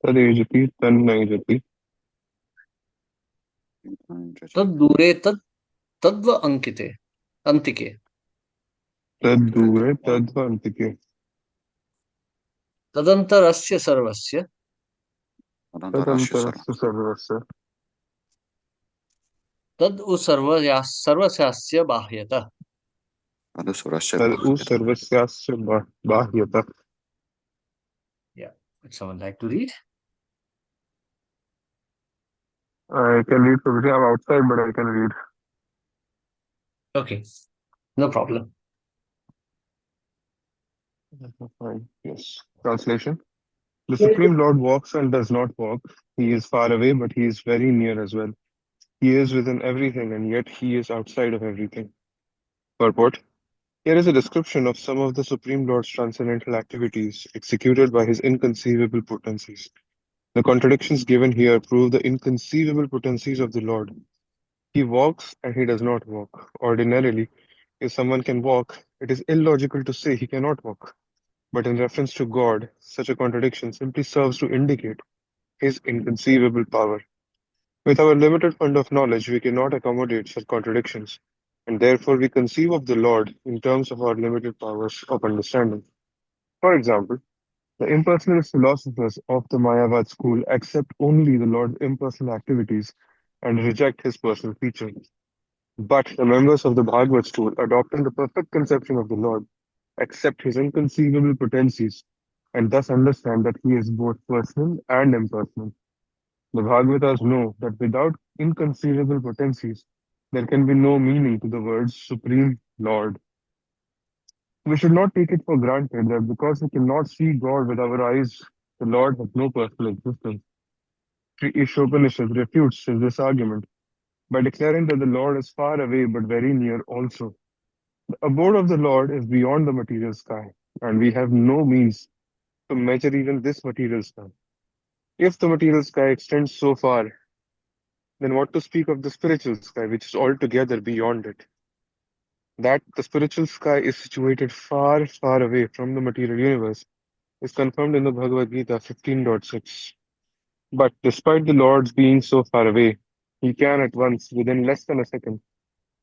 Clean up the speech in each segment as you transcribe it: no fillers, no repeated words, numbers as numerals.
तदेजति तन्नैजति तद् दूरे तद्व अंकिते अंतिके। तद्दूरे तद्वन्तिके तदंतरस्य सर्वस्य तदन्तरस्य सर्वस्य तद् उ सर्वस्यास्य बाह्यतः। तदु सर्वस्यास्य बाह्यतः. Yeah. Would someone like to read? I can read Prabhuji. I'm outside, but I can read. Okay, no problem. Fine. Yes. Translation. The Supreme Lord walks and does not walk. He is far away, but he is very near as well. He is within everything, and yet he is outside of everything. Purport. Here is a description of some of the Supreme Lord's transcendental activities executed by his inconceivable potencies. The contradictions given here prove the inconceivable potencies of the Lord. He walks and he does not walk. Ordinarily, if someone can walk, it is illogical to say he cannot walk. But in reference to God, such a contradiction simply serves to indicate his inconceivable power. With our limited fund of knowledge, we cannot accommodate such contradictions, and therefore we conceive of the Lord in terms of our limited powers of understanding. For example, the impersonalist philosophers of the Mayavad school accept only the Lord's impersonal activities and reject his personal features. But the members of the Bhagavad school, adopting the perfect conception of the Lord, accept his inconceivable potencies and thus understand that he is both personal and impersonal. The Bhagavatas know that without inconceivable potencies, there can be no meaning to the words Supreme Lord. We should not take it for granted that because we cannot see God with our eyes, the Lord has no personal existence. Sri Isopanishad refutes this argument by declaring that the Lord is far away but very near also. The abode of the Lord is beyond the material sky, and we have no means to measure even this material sky. If the material sky extends so far, then what to speak of the spiritual sky, which is altogether beyond it? That the spiritual sky is situated far, far away from the material universe is confirmed in the Bhagavad Gita 15.6. But despite the Lord's being so far away, he can at once, within less than a second,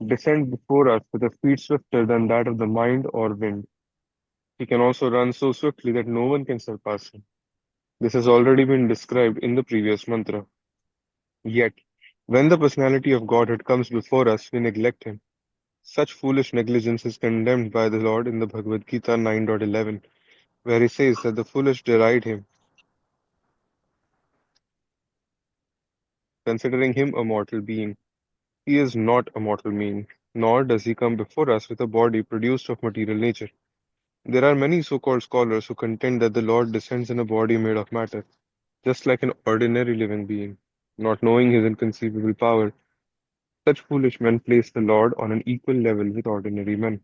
descend before us with a speed swifter than that of the mind or wind. He can also run so swiftly that no one can surpass him. This has already been described in the previous mantra. Yet, when the personality of Godhead comes before us, we neglect him. Such foolish negligence is condemned by the Lord in the Bhagavad Gita 9.11, where he says that the foolish deride him, considering him a mortal being. He is not a mortal being, nor does he come before us with a body produced of material nature. There are many so-called scholars who contend that the Lord descends in a body made of matter, just like an ordinary living being. Not knowing his inconceivable power, such foolish men place the Lord on an equal level with ordinary men.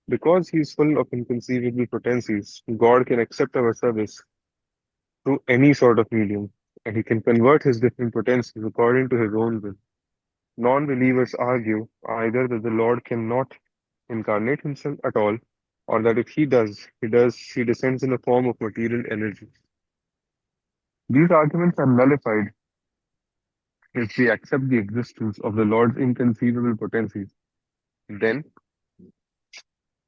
Because he is full of inconceivable potencies, God can accept our service through any sort of medium, and he can convert his different potencies according to his own will. Non-believers argue either that the Lord cannot incarnate himself at all, or that if he descends in the form of material energy. These arguments are nullified if we accept the existence of the Lord's inconceivable potencies. Then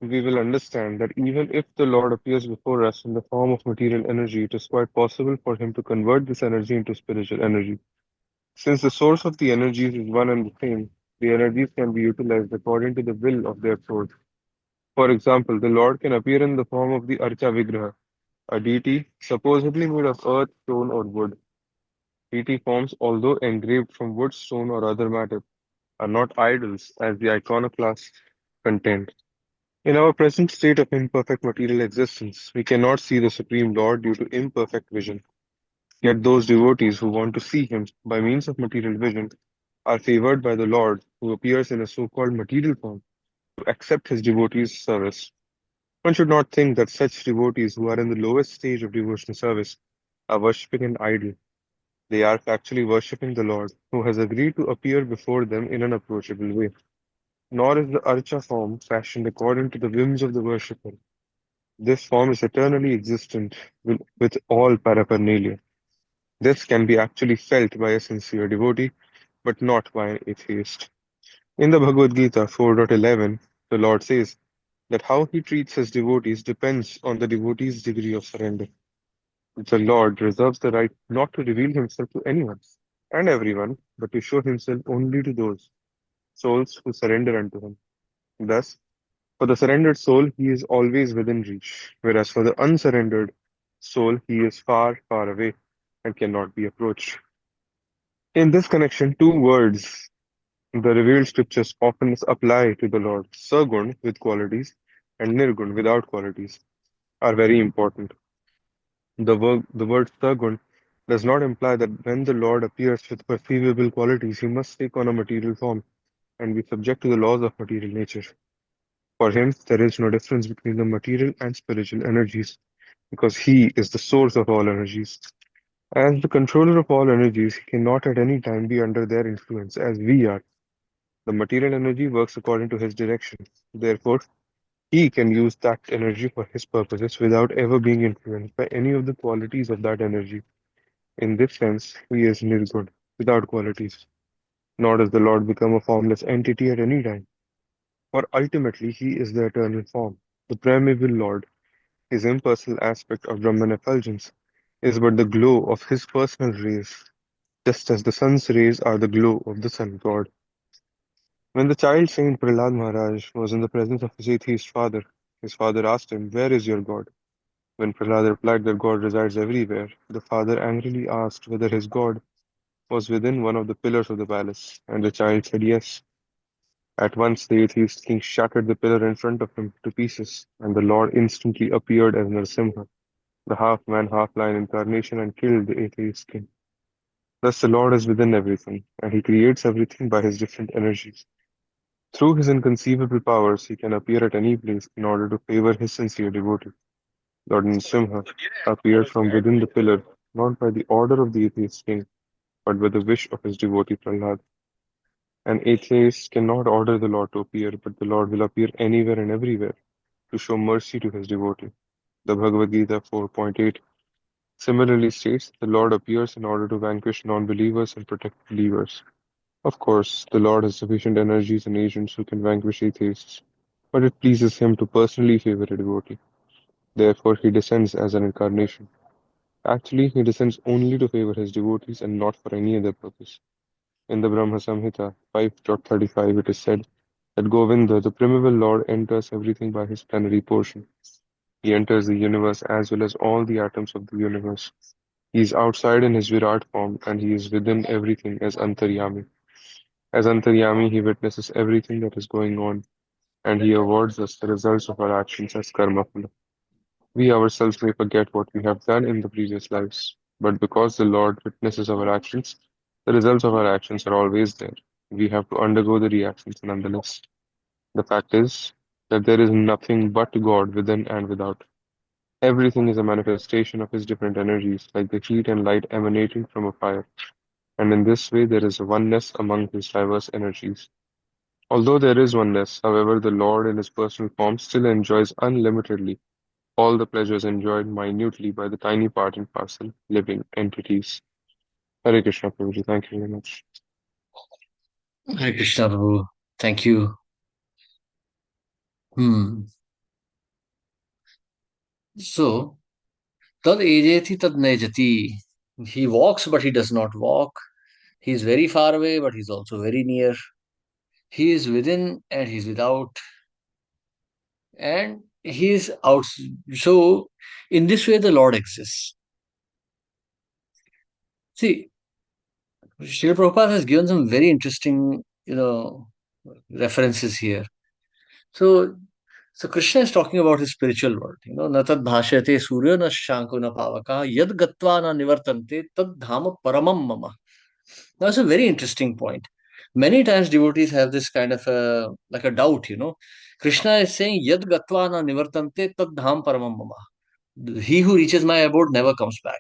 we will understand that even if the Lord appears before us in the form of material energy, it is quite possible for him to convert this energy into spiritual energy. Since the source of the energies is one and the same, the energies can be utilized according to the will of their source. For example, the Lord can appear in the form of the Archa Vigraha, a deity supposedly made of earth, stone, or wood. Deity forms, although engraved from wood, stone, or other matter, are not idols as the iconoclasts contend. In our present state of imperfect material existence, we cannot see the Supreme Lord due to imperfect vision. Yet those devotees who want to see him by means of material vision are favored by the Lord, who appears in a so-called material form, to accept his devotees' service. One should not think that such devotees who are in the lowest stage of devotional service are worshipping an idol. They are actually worshipping the Lord, who has agreed to appear before them in an approachable way. Nor is the Archa form fashioned according to the whims of the worshipper. This form is eternally existent with all paraphernalia. This can be actually felt by a sincere devotee, but not by an atheist. In the Bhagavad Gita 4.11, the Lord says that how he treats his devotees depends on the devotee's degree of surrender. The Lord reserves the right not to reveal himself to anyone and everyone, but to show himself only to those souls who surrender unto him. Thus, for the surrendered soul, he is always within reach, whereas for the unsurrendered soul, he is far, far away and cannot be approached. In this connection, two words the revealed scriptures often apply to the Lord, Sagun with qualities and Nirgun without qualities, are very important. The word Sagun does not imply that when the Lord appears with perceivable qualities, he must take on a material form and be subject to the laws of material nature. For him, there is no difference between the material and spiritual energies, because he is the source of all energies. As the controller of all energies, he cannot at any time be under their influence as we are. The material energy works according to his direction. Therefore, he can use that energy for his purposes without ever being influenced by any of the qualities of that energy. In this sense, he is nirguna, without qualities. Nor does the Lord become a formless entity at any time, for ultimately he is the eternal form. The primeval Lord, his impersonal aspect of Brahman effulgence, is but the glow of his personal rays, just as the sun's rays are the glow of the sun god. When the child saint Prahlad Maharaj was in the presence of his atheist father, his father asked him, "Where is your God?" When Prahlad replied that God resides everywhere, the father angrily asked whether his God was within one of the pillars of the palace, and the child said yes. At once the atheist king shattered the pillar in front of him to pieces, and the Lord instantly appeared as Narasimha, the half-man, half-lion incarnation, and killed the atheist king. Thus the Lord is within everything, and he creates everything by his different energies. Through his inconceivable powers, he can appear at any place in order to favor his sincere devotee. Lord Nrsimha appeared from within the pillar, not by the order of the atheist king, but by the wish of his devotee Prahlad. An atheist cannot order the Lord to appear, but the Lord will appear anywhere and everywhere to show mercy to his devotee. The Bhagavad Gita 4.8 similarly states the Lord appears in order to vanquish non-believers and protect believers. Of course, the Lord has sufficient energies and agents who can vanquish atheists, but it pleases him to personally favor a devotee. Therefore, he descends as an incarnation. Actually, he descends only to favor his devotees and not for any other purpose. In the Brahma Samhita 5.35, it is said that Govinda, the primeval Lord, enters everything by his plenary portion. He enters the universe as well as all the atoms of the universe. He is outside in his Virat form and he is within everything as Antaryami. As Antaryami, he witnesses everything that is going on and he awards us the results of our actions as karma phala. We ourselves may forget what we have done in the previous lives, but because the Lord witnesses our actions, the results of our actions are always there. We have to undergo the reactions nonetheless. The fact is that there is nothing but God within and without. Everything is a manifestation of his different energies, like the heat and light emanating from a fire, and in this way there is a oneness among his diverse energies. Although there is oneness, however, the Lord in his personal form still enjoys unlimitedly all the pleasures enjoyed minutely by the tiny part and parcel living entities. Hare Krishna, Prabhuji. Thank you very much. Hare Krishna, Prabhu. Thank you. Hmm. So, tad ejeti tad nejati. He walks, but he does not walk. He is very far away, but he's also very near. He is within and he's without. And he is out. So, in this way, the Lord exists. See, Srila Prabhupada has given some very interesting, references here. So, so Krishna is talking about his spiritual world. Natad bhashyate surya na shanko na pavaka yad gatva na nivartante tad dhama paramam mama. That's a very interesting point. Many times devotees have this kind of like a doubt. Krishna is saying yad gatva na nivartante tad dham paramam mama. He who reaches my abode never comes back.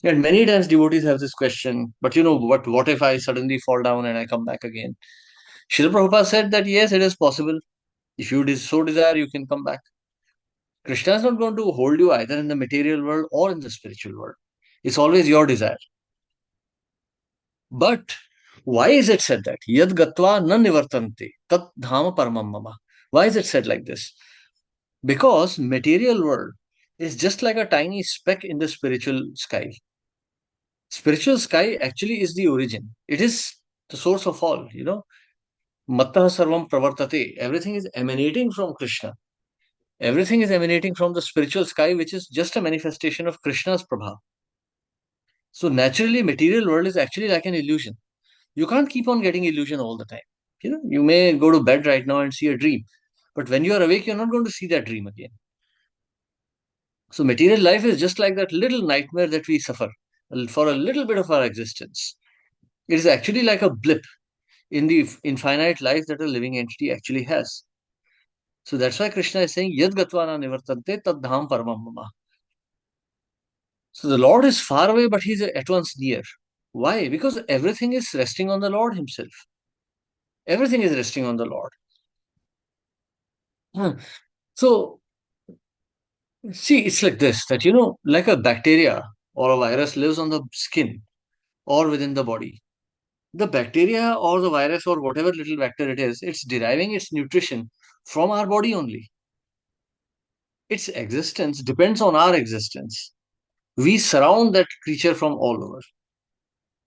And many times devotees have this question, but what if I suddenly fall down and I come back again? Srila Prabhupada said that yes, it is possible. If you so desire, you can come back. Krishna is not going to hold you either in the material world or in the spiritual world. It's always your desire. But why is it said that? Yad gatva na nivartante tat dhama paramam mama. Why is it said like this? Because material world is just like a tiny speck in the spiritual sky. Spiritual sky actually is the origin. It is the source of all. Mattah sarvam pravartate. Everything is emanating from Krishna. Everything is emanating from the spiritual sky, which is just a manifestation of Krishna's prabha. So naturally, material world is actually like an illusion. You can't keep on getting illusion all the time. You may go to bed right now and see a dream, but when you are awake, you're not going to see that dream again. So material life is just like that little nightmare that we suffer for a little bit of our existence. It is actually like a blip in the infinite life that a living entity actually has. So that's why Krishna is saying, Yad gatvana nivartante tad dham paramam mama. So the Lord is far away, but he's at once near. Why? Because everything is resting on the Lord himself. Everything is resting on the Lord. Hmm. So, see, it's like this that, like a bacteria or a virus lives on the skin or within the body. The bacteria or the virus or whatever little vector it is, it's deriving its nutrition from our body only. Its existence depends on our existence. We surround that creature from all over.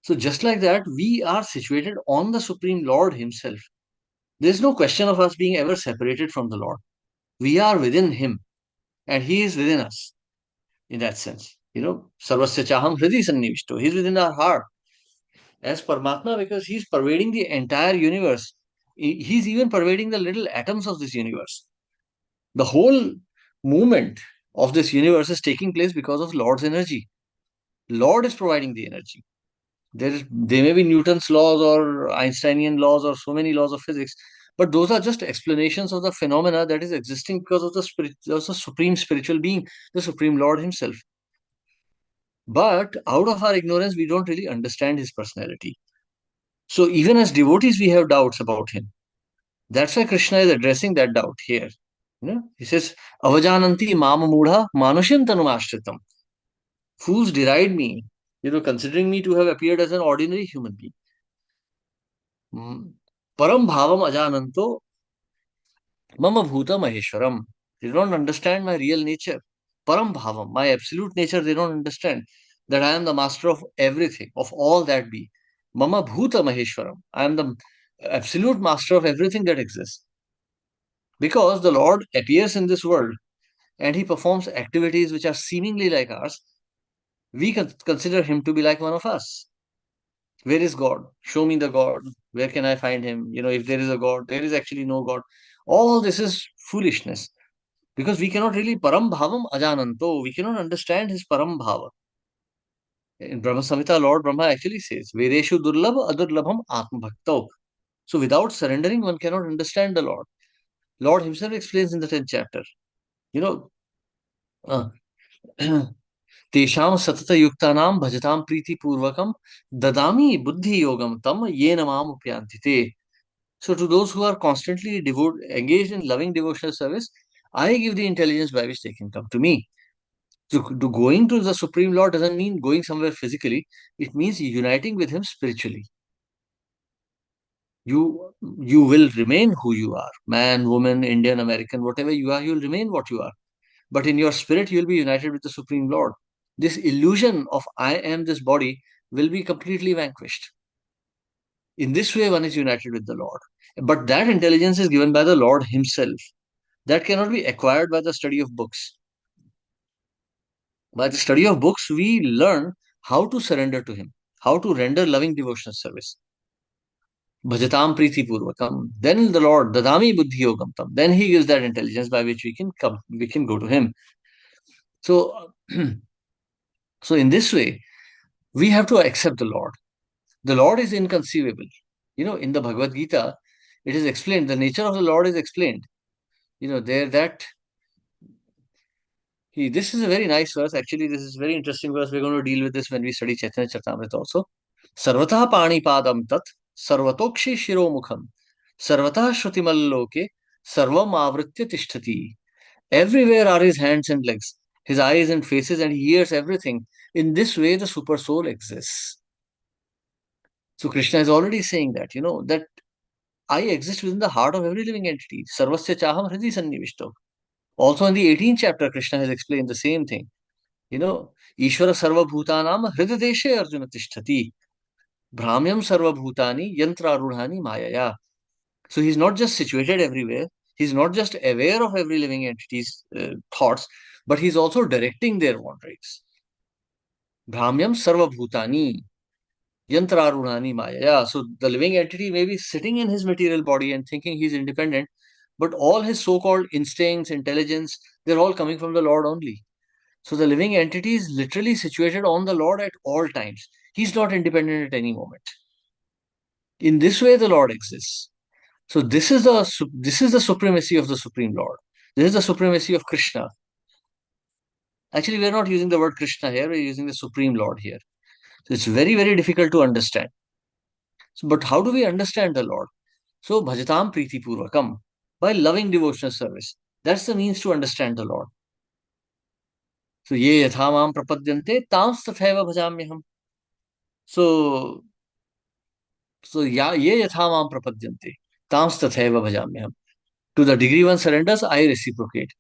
So, just like that, we are situated on the Supreme Lord Himself. There is no question of us being ever separated from the Lord. We are within Him and He is within us in that sense. Sarvasya Chaham Hridi Sannivishto. He's within our heart as Paramatma because He's pervading the entire universe. He's even pervading the little atoms of this universe. The whole movement of this universe is taking place because of Lord's energy. Lord is providing the energy. There may be Newton's laws or Einsteinian laws or so many laws of physics, but those are just explanations of the phenomena that is existing because of the supreme spiritual being, the Supreme Lord Himself. But out of our ignorance, we don't really understand His personality. So even as devotees, we have doubts about Him. That's why Krishna is addressing that doubt here. He says, Avajananti mama mudha manushim tanumashritam. Fools deride me, considering me to have appeared as an ordinary human being. Param bhavam ajananto mama bhuta maheshwaram. They don't understand my real nature. Param bhavam, my absolute nature, they don't understand that I am the master of everything, of all that be. Mama bhuta maheshwaram. I am the absolute master of everything that exists. Because the Lord appears in this world and he performs activities which are seemingly like ours, we consider him to be like one of us. Where is God? Show me the God. Where can I find him? If there is a God, there is actually no God. All this is foolishness because we cannot really param bhavam ajananto. We cannot understand his param bhava. In Brahma Samhita, Lord Brahma actually says, Vedeshu durlabh adurlabham atma bhakto. So without surrendering, one cannot understand the Lord. Lord himself explains in the 10th chapter. You know, uh, तेषां सततयुक्तानां भजतां प्रीतिपूर्वकं ददामि बुद्धि योगम तम येन माम उपयान्ति ते. So to those who are constantly engaged in loving devotional service, I give the intelligence by which they can come to me. To going to the Supreme Lord doesn't mean going somewhere physically. It means uniting with Him spiritually. You will remain who you are, man, woman, Indian, American, whatever you are, you'll remain what you are. But in your spirit, you'll be united with the Supreme Lord. This illusion of I am this body will be completely vanquished. In this way, one is united with the Lord. But that intelligence is given by the Lord Himself. That cannot be acquired by the study of books. By the study of books, we learn how to surrender to Him, how to render loving devotional service. Bhajatam priti purvakam. Then the Lord, dadami buddhi yogam tam. Then He gives that intelligence by which we can go to Him. So, so in this way, we have to accept the Lord. The Lord is inconceivable. In the Bhagavad Gita, it is explained, the nature of the Lord is explained. There that this is a very nice verse. Actually, this is very interesting verse. We're going to deal with this when we study Chaitanya Charitamrita also. Sarvata pani padam tat, sarvatokshi shiromukham, sarvata shrutimaloke, sarvam avritya tishtati. Everywhere are his hands and legs, his eyes and faces, and he hears everything. In this way, the super soul exists. So Krishna is already saying that, that I exist within the heart of every living entity. Sarvasya chaham hridi sannivishto. Also in the 18th chapter, Krishna has explained the same thing. Ishvara sarva bhutanam hridadeshe arjuna tishtati. Brahmyam sarva bhutani yantra arudhani mayaya. So he's not just situated everywhere. He's not just aware of every living entity's thoughts, but he's also directing their wanderings. Brahmyam sarva bhutani yantrarunani maya. So the living entity may be sitting in his material body and thinking he's independent, but all his so-called instincts, intelligence, they're all coming from the Lord only. So the living entity is literally situated on the Lord at all times. He's not independent at any moment. In this way, the Lord exists. So this is the supremacy of the Supreme Lord. This is the supremacy of Krishna. Actually, we're not using the word Krishna here, we're using the Supreme Lord here. So it's very, very difficult to understand. So, but how do we understand the Lord? So, bhajatam priti purvakam, by loving devotional service. That's the means to understand the Lord. So, ye yathamam prapadyante tams tathaiva bhajamyaham. So, ye yathamam prapadyante tams tathaiva bhajamyaham. To the degree one surrenders, I reciprocate.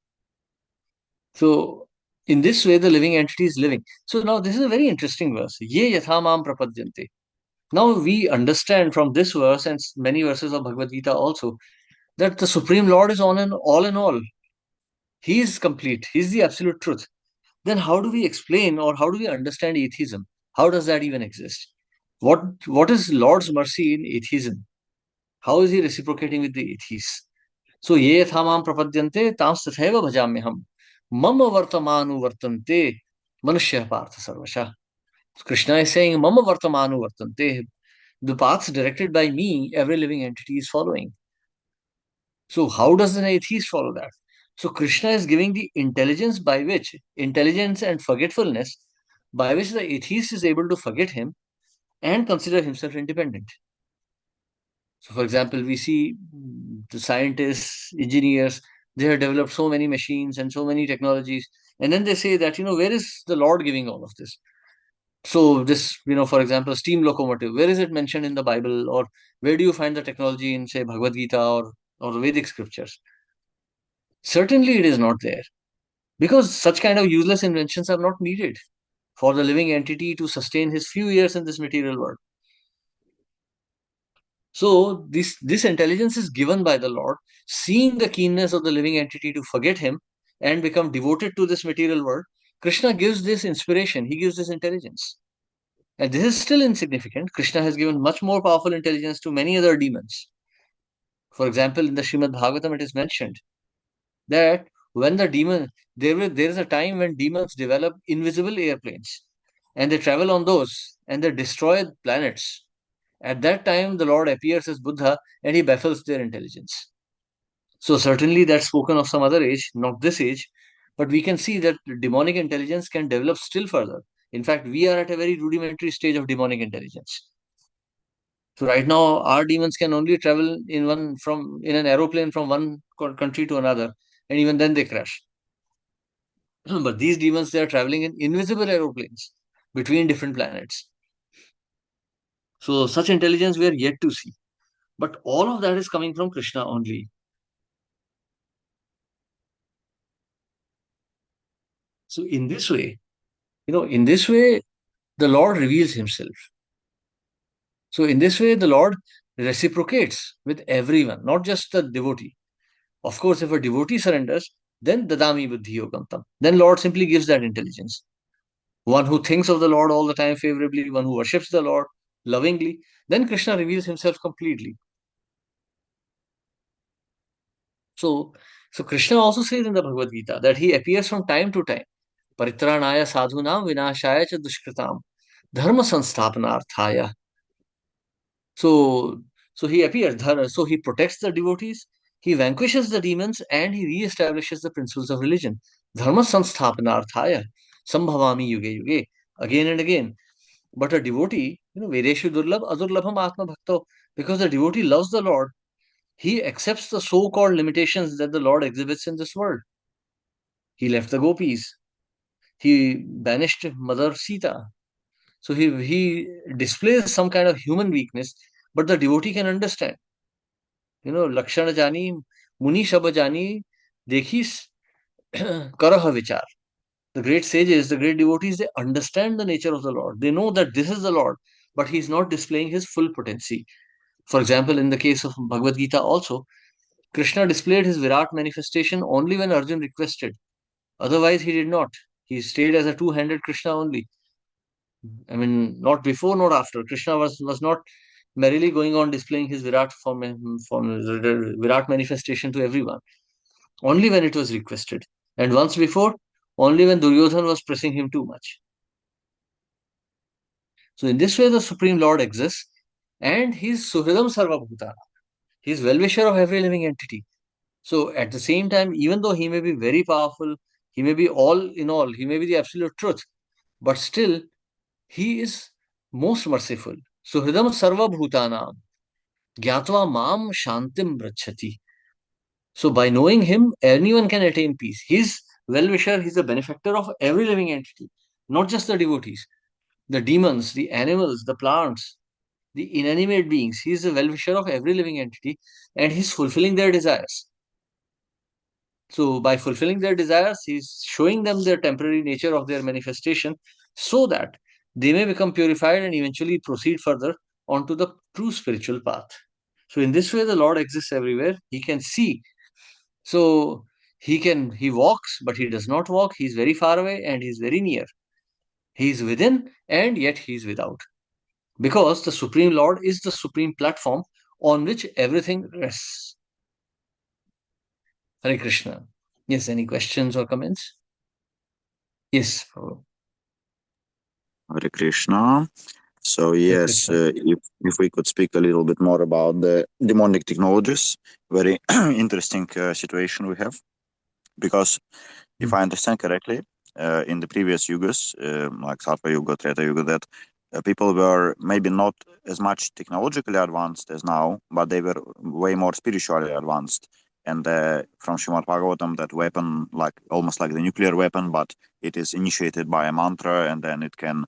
So, in this way, the living entity is living. So, now this is a very interesting verse. Ye yathamam prapadyante. Now, we understand from this verse and many verses of Bhagavad Gita also that the Supreme Lord is on and all in all. He is complete. He is the absolute truth. Then how do we explain or how do we understand atheism? How does that even exist? What is Lord's mercy in atheism? How is he reciprocating with the atheists? So ye thamam prapadyante tams tathaiva bhajamyaham. Mama vartamanu vartante manushya partha sarvasha. So Krishna is saying mama vartamanu vartante. The paths directed by me, every living entity is following. So how does an atheist follow that? So Krishna is giving the intelligence and forgetfulness by which the atheist is able to forget him and consider himself independent. So for example, we see the scientists, engineers, they have developed so many machines and so many technologies. And then they say that, where is the Lord giving all of this? So this, for example, steam locomotive, where is it mentioned in the Bible? Or where do you find the technology in, say, Bhagavad Gita or the Vedic scriptures? Certainly it is not there. Because such kind of useless inventions are not needed for the living entity to sustain his few years in this material world. So this intelligence is given by the Lord, seeing the keenness of the living entity to forget him and become devoted to this material world. Krishna gives this inspiration, he gives this intelligence. And this is still insignificant. Krishna has given much more powerful intelligence to many other demons. For example, in the Srimad Bhagavatam, it is mentioned that when the demon there is a time when demons develop invisible airplanes and they travel on those and they destroy planets. At that time the Lord appears as Buddha and he baffles their intelligence. So certainly that's spoken of some other age, not this age, but we can see that demonic intelligence can develop still further. In fact, we are at a very rudimentary stage of demonic intelligence. So right now our demons can only travel in an aeroplane from one country to another, and even then they crash. But these demons, they are traveling in invisible aeroplanes between different planets. So such intelligence we are yet to see. But all of that is coming from Krishna only. So in this way, the Lord reveals himself. So in this way, the Lord reciprocates with everyone, not just the devotee. Of course, if a devotee surrenders, then dadami buddhi yogantam. Then Lord simply gives that intelligence. One who thinks of the Lord all the time favorably, one who worships the Lord lovingly, then Krishna reveals himself completely. So, so Krishna also says in the Bhagavad Gita that he appears from time to time. Paritranaya sadhunam vinashaya cha dushkritam dharma sansthapanarthaya. So, so he appears, so he protects the devotees, he vanquishes the demons, and he re-establishes the principles of religion. Dharma sansthapanarthaya sambhavami yuge yuge. Again and again. But a devotee, Vedeshu Durlabh Adurlabham Atma Bhakto, because the devotee loves the Lord, he accepts the so-called limitations that the Lord exhibits in this world. He left the gopis. He banished Mother Sita. So he displays some kind of human weakness, but the devotee can understand. Lakshana jani, muni shab jani, dekhi karah vichar. The great sages, the great devotees, they understand the nature of the Lord. They know that this is the Lord, but he is not displaying his full potency. For example, in the case of Bhagavad Gita also, Krishna displayed his Virat manifestation only when Arjun requested. Otherwise, he did not. He stayed as a two-handed Krishna only. I mean, not before, not after. Krishna was not merrily going on displaying his Virat manifestation to everyone. Only when it was requested. And once before, only when Duryodhan was pressing him too much. So in this way, the Supreme Lord exists, and he is Suhridam Sarvabhutana. He is well-wisher of every living entity. So at the same time, even though he may be very powerful, he may be all in all, he may be the absolute truth, but still he is most merciful. Suhridam Sarvabhutanam Gyatva Mam Shantim Brachati. So by knowing him, anyone can attain peace. He's well-wisher, he's a benefactor of every living entity, not just the devotees, the demons, the animals, the plants, the inanimate beings. He is a well-wisher of every living entity, and he's fulfilling their desires. So by fulfilling their desires, he's showing them the temporary nature of their manifestation so that they may become purified and eventually proceed further onto the true spiritual path. So in this way, the Lord exists everywhere. He can see. So he walks, but he does not walk. He's very far away and he's very near. He's within and yet he's without. Because the Supreme Lord is the supreme platform on which everything rests. Hare Krishna. Yes, any questions or comments? Yes, Prabhu. Hare Krishna. So Hare yes, Krishna. if we could speak a little bit more about the demonic technologies, very interesting situation we have, because if I understand correctly, in the previous yugas, like Satva Yuga, Treta Yuga, that people were maybe not as much technologically advanced as now, but they were way more spiritually advanced. And from Srimad Bhagavatam, that weapon, like almost like the nuclear weapon, but it is initiated by a mantra, and then it can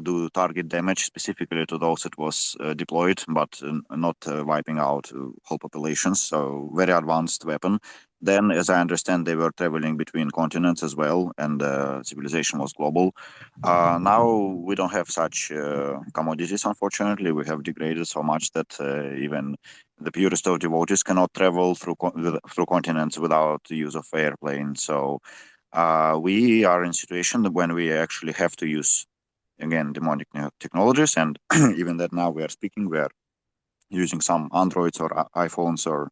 do target damage specifically to those it was deployed, but not wiping out whole populations. So very advanced weapon. Then, as I understand, they were traveling between continents as well, and civilization was global. Now we don't have such commodities, unfortunately. We have degraded so much that even the purest of devotees cannot travel through continents without the use of airplane. So we are in a situation when we actually have to use again demonic technologies, and even that now we are speaking, we are using some androids or iPhones or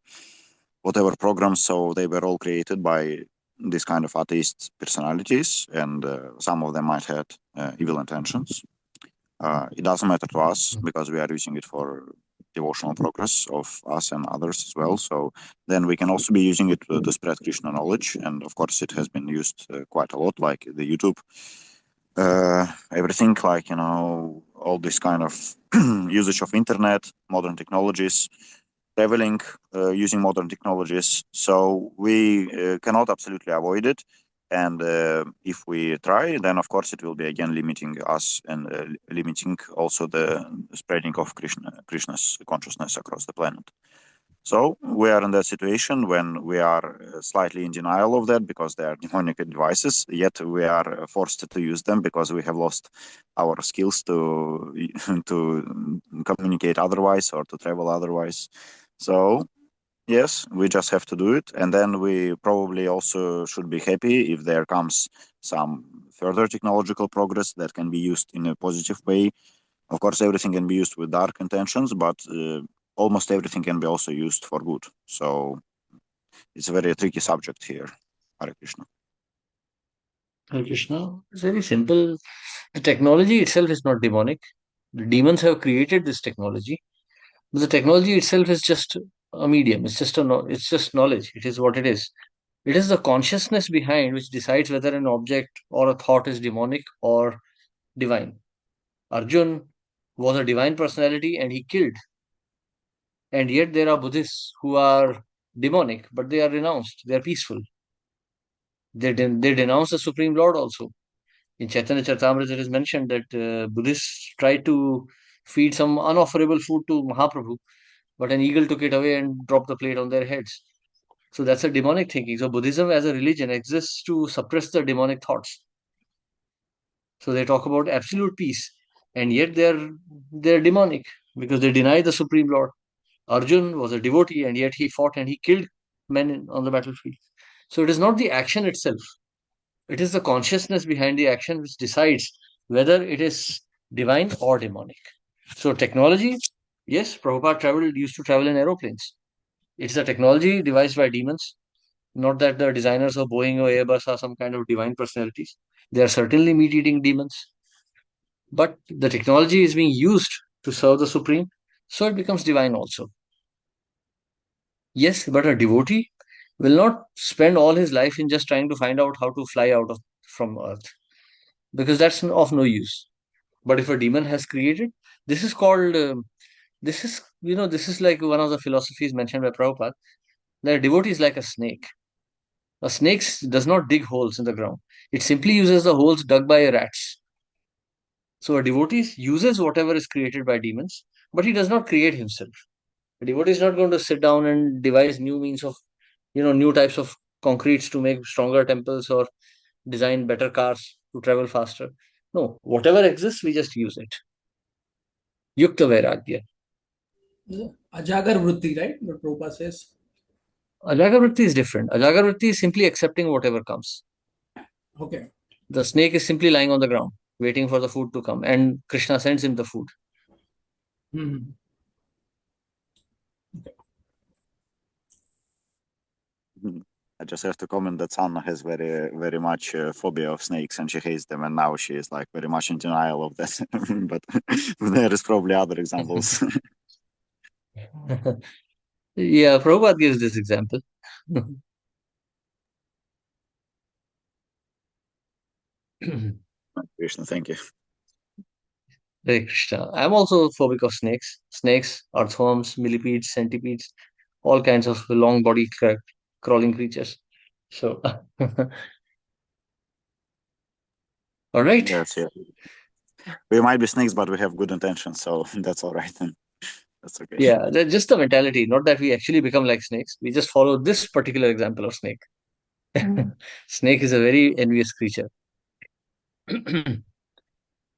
whatever programs. So they were all created by this kind of atheist personalities, and some of them might have evil intentions. It doesn't matter to us because we are using it for devotional progress of us and others as well. So then we can also be using it to spread Krishna knowledge, and of course it has been used quite a lot, like the YouTube, everything, like all this kind of usage of internet, modern technologies, traveling using modern technologies. So we cannot absolutely avoid it, and if we try, then of course it will be again limiting us, and limiting also the spreading of Krishna's consciousness across the planet. So we are in that situation when we are slightly in denial of that because they are demonic devices, yet we are forced to use them because we have lost our skills to to communicate otherwise or to travel otherwise. So yes, we just have to do it, and then we probably also should be happy if there comes some further technological progress that can be used in a positive way. Of course, everything can be used with dark intentions, but almost everything can be also used for good. So it's a very tricky subject here. Hare Krishna. Hare Krishna. It's very simple. The technology itself is not demonic. The demons have created this technology. But the technology itself is just a medium. It's just knowledge. It is what it is. It is the consciousness behind which decides whether an object or a thought is demonic or divine. Arjun was a divine personality and he killed. And yet there are Buddhists who are demonic, but they are renounced. They are peaceful. They denounce the Supreme Lord also. In Chaitanya Charitamrita, it is mentioned that Buddhists tried to feed some unofferable food to Mahaprabhu, but an eagle took it away and dropped the plate on their heads. So that's a demonic thinking. So Buddhism as a religion exists to suppress the demonic thoughts. So they talk about absolute peace, and yet they're demonic because they deny the Supreme Lord. Arjun was a devotee, and yet he fought and he killed men on the battlefield. So it is not the action itself; it is the consciousness behind the action which decides whether it is divine or demonic. So technology, yes, Prabhupada used to travel in aeroplanes. It's a technology devised by demons. Not that the designers of Boeing or Airbus are some kind of divine personalities. They are certainly meat-eating demons. But the technology is being used to serve the Supreme, so it becomes divine also. Yes, but a devotee will not spend all his life in just trying to find out how to fly out of from Earth, because that's of no use. But if a demon has created, this is called this is like one of the philosophies mentioned by Prabhupada, that a devotee is like a snake. A snake does not dig holes in the ground. It simply uses the holes dug by rats. So a devotee uses whatever is created by demons, but he does not create himself. A devotee is not going to sit down and devise new means of, new types of concretes to make stronger temples or design better cars to travel faster. No, whatever exists, we just use it. Yukta Vairagya. Ajagar Vritti, right? What Prabhupada says. Ajagar is different. Ajagar is simply accepting whatever comes. Okay. The snake is simply lying on the ground, waiting for the food to come, and Krishna sends him the food. Mm-hmm. I just have to comment that Sanna has very much phobia of snakes, and she hates them, and now she is like very much in denial of that. But there is probably other examples. Yeah, Prabhupada gives this example. Krishna, thank you. Hare Krishna. I'm also phobic of snakes. Snakes, earthworms, millipedes, centipedes, all kinds of long body crawling creatures. So, all right. Yes, yeah. We might be snakes, but we have good intentions, so that's all right. That's okay. Yeah, just the mentality, not that we actually become like snakes. We just follow this particular example of snake. Snake is a very envious creature.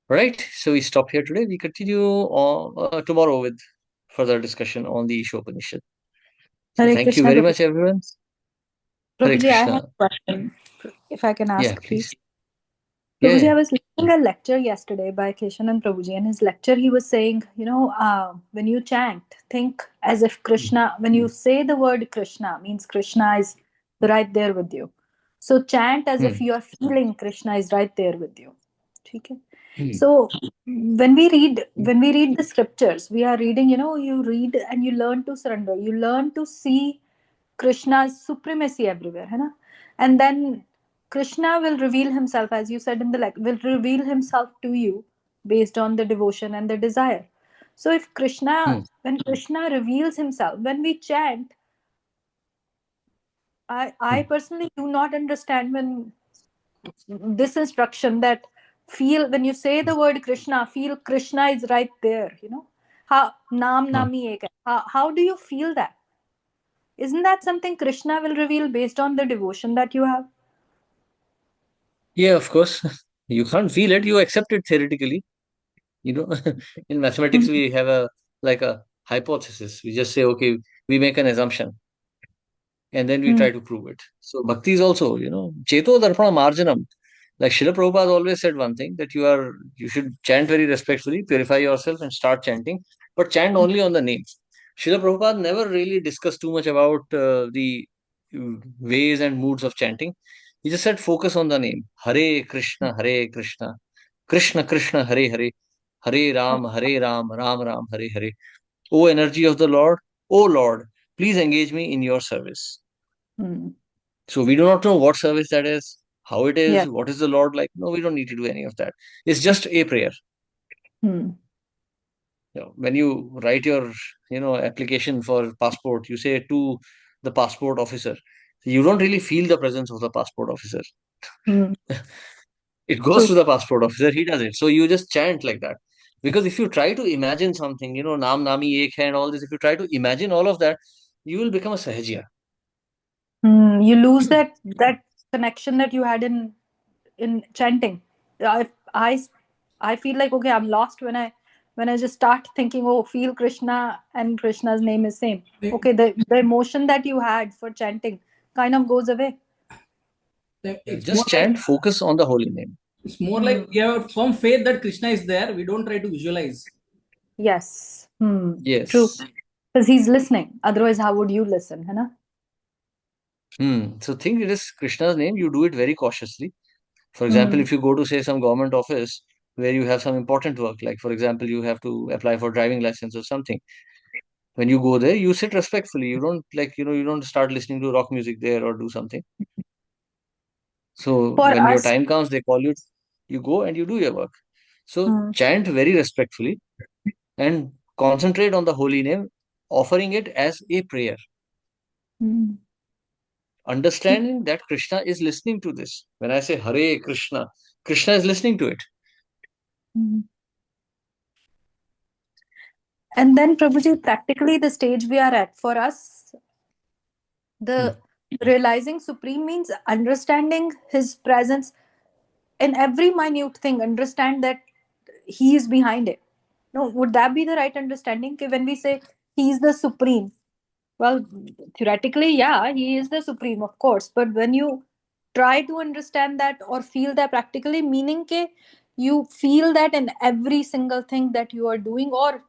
Right, so we stop here today. We continue on tomorrow with further discussion on the Isopanishad. So Hare thank you Krishna, very Prabhu. much, everyone. Hare Prabhuji, I have Krishna. a question, if I can Yeah, ask, please. please. Yeah, Prabhuji, yeah. I was listening a lecture yesterday by Keshanan Prabhuji. In his lecture, he was saying, when you chant, think as if Krishna, when you say the word Krishna, means Krishna is right there with you. So chant as if you are feeling Krishna is right there with you. Okay? So when we read the scriptures, we are reading, you read and you learn to surrender. You learn to see Krishna's supremacy everywhere, है ना? And then Krishna will reveal himself, as you said in the will reveal himself to you based on the devotion and the desire. So if when Krishna reveals himself, when we chant, I personally do not understand when this instruction that feel when you say the word Krishna, feel Krishna is right there, How Naam Nami Ek hai. How do you feel that? Isn't that something Krishna will reveal based on the devotion that you have? Yeah, of course. You can't feel it, you accept it theoretically. In mathematics, we have a hypothesis. We just say, okay, we make an assumption and then we Hmm. try to prove it. So bhakti is also, Cheto Darpana Marjanam. Like Srila Prabhupada always said one thing, that you should chant very respectfully, purify yourself and start chanting, but chant only on the name. Srila Prabhupada never really discussed too much about the ways and moods of chanting. He just said focus on the name. Hare Krishna, Hare Krishna, Krishna Krishna, Hare Hare, Hare Ram, Ram Ram, Hare Hare. O energy of the Lord, O Lord, please engage me in your service. Hmm. So we do not know what service that is, how it is, Yeah. what is the Lord like. No, we don't need to do any of that. It's just a prayer. Hmm. When you write your, application for passport, you say to the passport officer, You don't really feel the presence of the passport officer. Hmm. It goes True. to the passport officer, he does it. So you just chant like that. Because if you try to imagine something, Nam Nami Ek Hai and all this, if you try to imagine all of that, you will become a Sahajya. You lose that connection that you had in chanting. I I I feel like, okay, I'm lost when I just start thinking, oh, feel Krishna and Krishna's name is same. Okay, the emotion that you had for chanting kind of goes away. It's more Just like chant, focus on the holy name. it's more like we have some faith that Krishna is there. We don't try to visualize. Yes. True. Yes. Because he's listening. Otherwise, how would you listen? Hai na? So think it is Krishna's name, you do it very cautiously. For example, Hmm. if you go to say some government office where you have some important work, like for example, you have to apply for driving license or something. When you go there, you sit respectfully. You don't you don't start listening to rock music there or do something. So For when your us. time comes, they call you, you go and you do your work. So Hmm. chant very respectfully and concentrate on the holy name, offering it as a prayer, Hmm. understanding that Krishna is listening to this. When I say Hare Krishna, Krishna is listening to it. Hmm. And then, Prabhuji, practically the stage we are at, for us, the realizing Supreme means understanding His presence in every minute thing. Understand that He is behind it. No, would that be the right understanding? कि when we say He is the Supreme, well, theoretically, yeah, He is the Supreme, of course. But when you try to understand that or feel that practically, meaning ke you feel that in every single thing that you are doing or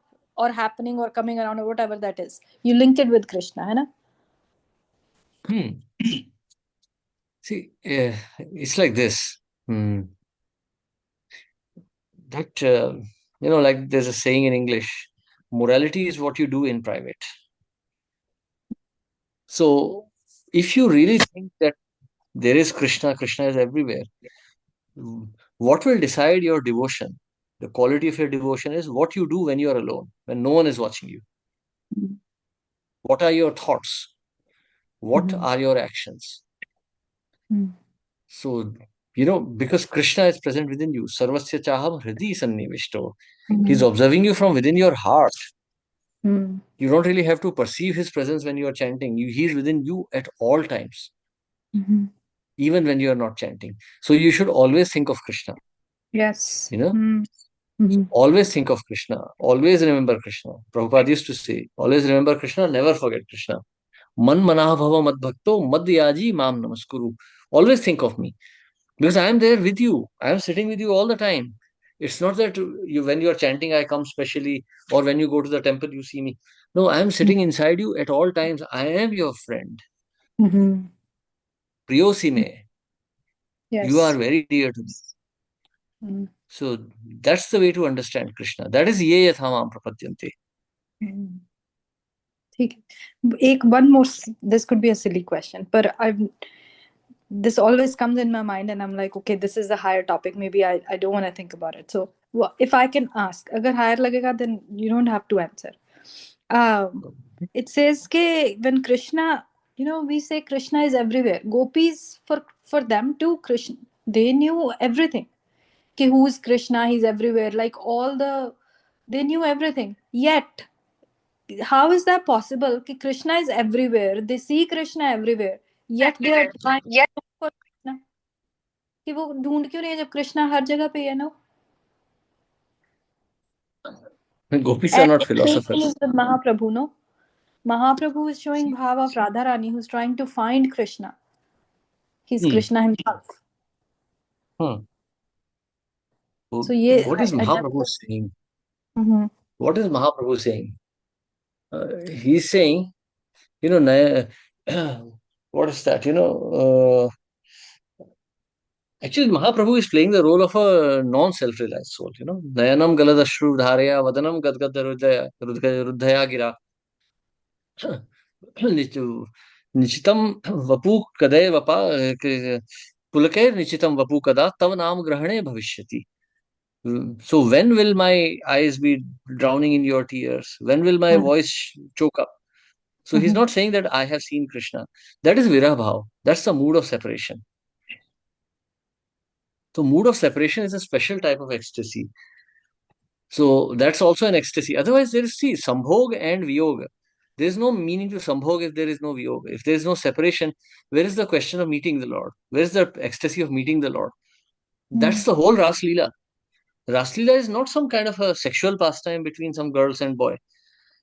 happening or coming around or whatever that is, you link it with Krishna, hai na? Hmm. See, it's like this. That, like there's a saying in English, morality is what you do in private. So if you really think that there is Krishna, Krishna is everywhere, what will decide your devotion? The quality of your devotion is what you do when you are alone, when no one is watching you. What are your thoughts? What Mhm. are your actions? Mhm. So, because Krishna is present within you, Sarvasya Chaham Hridi Sannivishto. He's Mhm. observing you from within your heart. Mhm. You don't really have to perceive his presence when you are chanting. He's within you at all times, Mhm. even when you are not chanting. So you should always think of Krishna. Yes. You know, Mhm. always think of Krishna. Always remember Krishna. Prabhupada used to say, always remember Krishna, never forget Krishna. Man manah bhava mad bhakto madhyaji mam namaskuru. Always think of me. Because I am there with you. I am sitting with you all the time. It's not that when you are chanting, I come specially, or when you go to the temple, you see me. No, I am sitting inside you at all times. I am your friend. Mhm. Priyosime, you are Yes. very dear to me. Mhm. So that's the way to understand Krishna. That is ye yathamam prapadyante. Mhm. ठीक है. One more, this could be a silly question, but this always comes in my mind and I'm like, okay, this is a higher topic, maybe I don't want to think about it. So if I can ask, agar higher lagega, then you don't have to answer. It says ke when Krishna, we say Krishna is everywhere. Gopis, for them too, Krishna, they knew everything. Ke who is Krishna, he's everywhere, like they knew everything. Yet how is that possible कि Krishna is everywhere, they see Krishna everywhere, yet they are trying to look for Krishna? कि वो ढूंढ क्यों रहे हैं जब कृष्णा हर जगह पे है ना? Gopis are And not the same thing philosophers. is with Mahaprabhu, no? Mahaprabhu is showing bhav of Radharani who's trying to find Krishna. He's Hmm. Krishna himself. Hmm. So So ये what is I never. Mahaprabhu saying? Mhm. What is Mahaprabhu saying? He's saying, Naya, what is that? Actually, Mahaprabhu is playing the role of a non-self-realized soul. Nayanam galadashru dharya vadanam gadgad ruddhaya gira. निचितम Vapu कदय वपा पुलकैर निचितम वपु कदा तव नाम ग्रहणे भविष्यति. So when will my eyes be drowning in your tears? When will my voice choke up? So he's not saying that I have seen Krishna. That is viraha bhav. That's the mood of separation. So mood of separation is a special type of ecstasy. So that's also an ecstasy. Otherwise, there is, see, sambhog and viyoga. There is no meaning to sambhog if there is no viyoga. If there is no separation, where is the question of meeting the Lord? Where is the ecstasy of meeting the Lord? That's the whole Ras Leela. Ras Leela is not some kind of a sexual pastime between some girls and boy.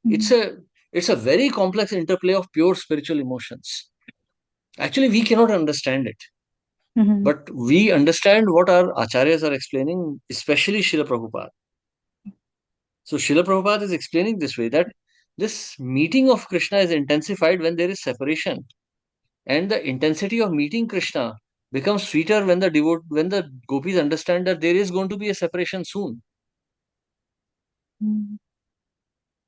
It's a very complex interplay of pure spiritual emotions. Actually, we cannot understand it. But we understand what our acharyas are explaining, especially Srila Prabhupada. So Srila Prabhupada is explaining this way, that this meeting of Krishna is intensified when there is separation. And the intensity of meeting Krishna becomes sweeter when the gopis understand that there is going to be a separation soon.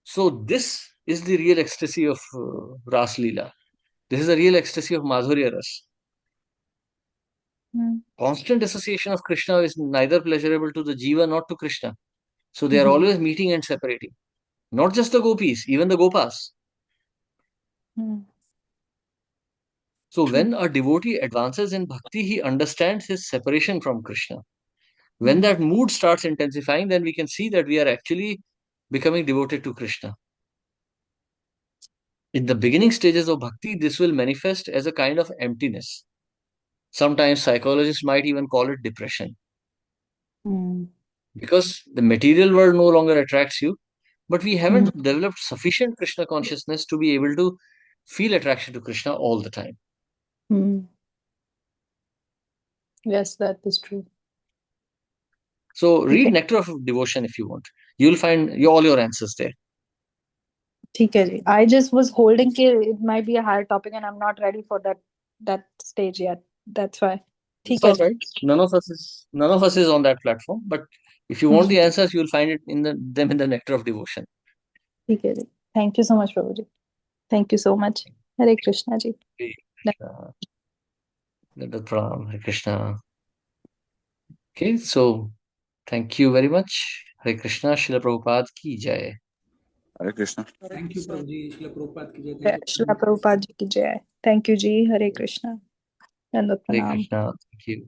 So this is the real ecstasy of Ras Leela. This is the real ecstasy of Madhurya Ras. Constant association of Krishna is neither pleasurable to the jiva nor to Krishna. So they are always meeting and separating. Not just the gopis, even the gopas. So when a devotee advances in bhakti, he understands his separation from Krishna. When that mood starts intensifying, then we can see that we are actually becoming devoted to Krishna. In the beginning stages of bhakti, this will manifest as a kind of emptiness. Sometimes psychologists might even call it depression. Because the material world no longer attracts you, but we haven't developed sufficient Krishna consciousness to be able to feel attraction to Krishna all the time. Yes, that is true. So read Nectar of Devotion if you want. You'll find all your answers there. Okay, I just was holding it might be a higher topic and I'm not ready for that stage yet. That's why. It's all right. None of us is on that platform, but if you want the answers, you'll find it in them in the Nectar of Devotion. Okay. Thank you so much, Prabhuji. Thank you so much. Hare Krishna ji. Hare Krishna. Okay, so thank you very much. Hare Krishna. Srila Prabhupada ki jai. Hare Krishna. Thank you, Prabhuji. Srila Prabhupada ki jai. Thank you. Srila Prabhupada ji ki jai. Thank you ji. Hare Krishna. Dandavat Hare pranam. Krishna. Thank you.